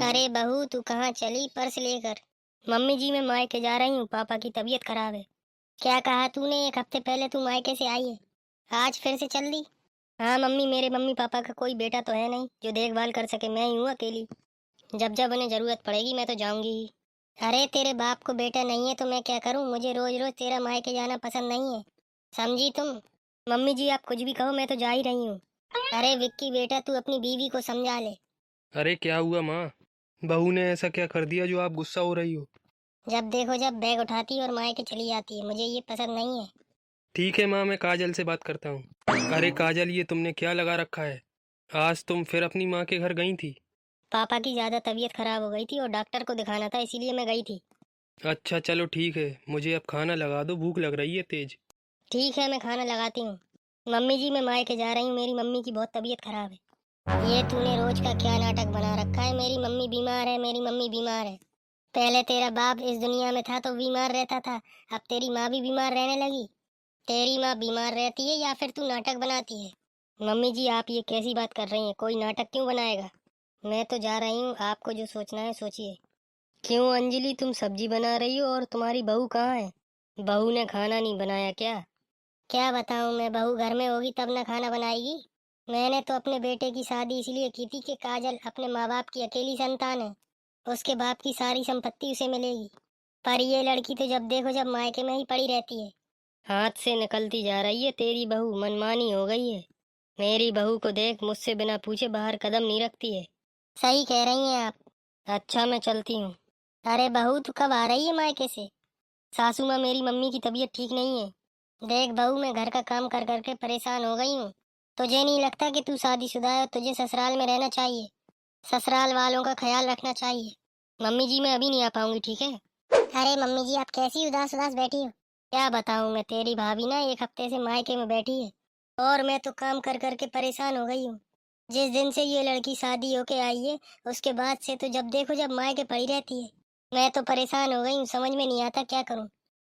अरे बहू, तू कहाँ चली पर्स लेकर? मम्मी जी, मैं मायके जा रही हूँ, पापा की तबीयत खराब है। क्या कहा तूने? 1 हफ्ते पहले तू मायके से आई है, आज फिर से चल दी? हाँ मम्मी, मेरे मम्मी पापा का कोई बेटा तो है नहीं जो देखभाल कर सके, मैं ही हूँ अकेली। जब जब उन्हें जरूरत पड़ेगी मैं तो जाऊंगी ही। अरे तेरे बाप को बेटा नहीं है तो मैं क्या करूँ? मुझे रोज रोज तेरा मायके जाना पसंद नहीं है, समझी तुम? मम्मी जी, आप कुछ भी कहो, मैं तो जा ही रही हूँ। अरे विक्की बेटा, तू अपनी बीवी को समझा ले। अरे क्या हुआ माँ? बहू ने ऐसा क्या कर दिया जो आप गुस्सा हो रही हो? जब देखो जब बैग उठाती है और मायके चली जाती है, मुझे ये पसंद नहीं है। ठीक है माँ, मैं काजल से बात करता हूँ। अरे काजल, ये तुमने क्या लगा रखा है? आज तुम फिर अपनी माँ के घर गई थी? पापा की ज्यादा तबीयत खराब हो गई थी और डॉक्टर को दिखाना था, इसीलिए मैं गई थी। अच्छा चलो ठीक है, मुझे अब खाना लगा दो, भूख लग रही है तेज। ठीक है, मैं खाना लगाती हूँ। मम्मी जी, मैं मायके जा रही हूँ, मेरी मम्मी की बहुत तबीयत खराब है। ये तूने रोज का क्या नाटक बना रखा है? मेरी मम्मी बीमार है, मेरी मम्मी बीमार है। पहले तेरा बाप इस दुनिया में था तो बीमार रहता था, अब तेरी माँ भी बीमार रहने लगी। तेरी माँ बीमार रहती है या फिर तू नाटक बनाती है? मम्मी जी, आप ये कैसी बात कर रही हैं? कोई नाटक क्यों बनाएगा? मैं तो जा रही हूँ, आपको जो सोचना है सोचिए। क्यों अंजलि, तुम सब्जी बना रही हो और तुम्हारी बहू कहाँ है? बहू ने खाना नहीं बनाया क्या? क्या बताऊँ मैं, बहू घर में होगी तब ना खाना बनाएगी। मैंने तो अपने बेटे की शादी इसलिए की थी कि काजल अपने माँ बाप की अकेली संतान है, उसके बाप की सारी संपत्ति उसे मिलेगी। पर ये लड़की तो जब देखो जब मायके में ही पड़ी रहती है। हाथ से निकलती जा रही है तेरी बहू, मनमानी हो गई है। मेरी बहू को देख, मुझसे बिना पूछे बाहर कदम नहीं रखती है। सही कह रही हैं आप। अच्छा, मैं चलती हूँ। अरे बहू, तू कब आ रही है मायके से? सासू माँ, मेरी मम्मी की तबीयत ठीक नहीं है। देख बहू, मैं घर का काम कर करके परेशान हो गई हूँ। तुझे नहीं लगता कि तू शादीशुदा है और तुझे ससुराल में रहना चाहिए? ससुराल वालों का ख्याल रखना चाहिए। मम्मी जी, मैं अभी नहीं आ पाऊंगी, ठीक है? अरे मम्मी जी, आप कैसी उदास उदास बैठी हो? क्या बताऊं मैं, तेरी भाभी ना 1 हफ्ते से मायके में बैठी है और मैं तो काम कर करके परेशान हो गई हूँ। जिस दिन से ये लड़की शादी होके आई है, उसके बाद से तो जब देखो जब मायके पड़ी रहती है। मैं तो परेशान हो गई हूँ, समझ में नहीं आता क्या करूँ।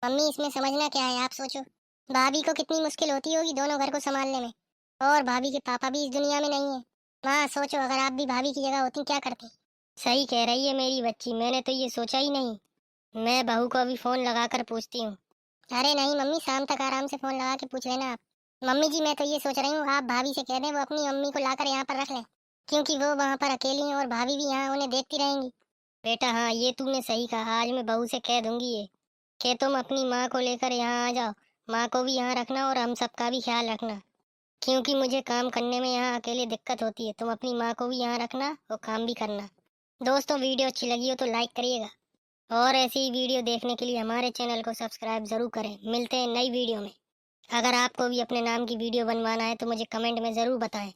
मम्मी, इसमें समझना क्या है? आप सोचो, भाभी को कितनी मुश्किल होती होगी दोनों घर को संभालने में। और भाभी के पापा भी इस दुनिया में नहीं है। माँ सोचो, अगर आप भी भाभी की जगह होती क्या करती? सही कह रही है मेरी बच्ची, मैंने तो ये सोचा ही नहीं। मैं बहू को अभी फोन लगाकर पूछती हूँ। अरे नहीं मम्मी, शाम तक आराम से फोन लगा के पूछ लेना आप। मम्मी जी, मैं तो ये सोच रही हूँ, आप भाभी से कह दें वो अपनी अम्मी को लाकर यहाँ पर रख लें, क्योंकि वो वहाँ पर अकेली हैं और भाभी भी यहाँ उन्हें देखती रहेंगी। बेटा हाँ, ये तूने सही कहा, आज मैं बहू से कह दूंगी ये कि तुम अपनी माँ को लेकर यहाँ आ जाओ। माँ को भी यहाँ रखना और हम सबका भी ख्याल रखना, क्योंकि मुझे काम करने में यहाँ अकेले दिक्कत होती है। तुम अपनी माँ को भी यहाँ रखना और काम भी करना। दोस्तों, वीडियो अच्छी लगी हो तो लाइक करिएगा और ऐसी ही वीडियो देखने के लिए हमारे चैनल को सब्सक्राइब जरूर करें। मिलते हैं नई वीडियो में। अगर आपको भी अपने नाम की वीडियो बनवाना है तो मुझे कमेंट में ज़रूर बताएं।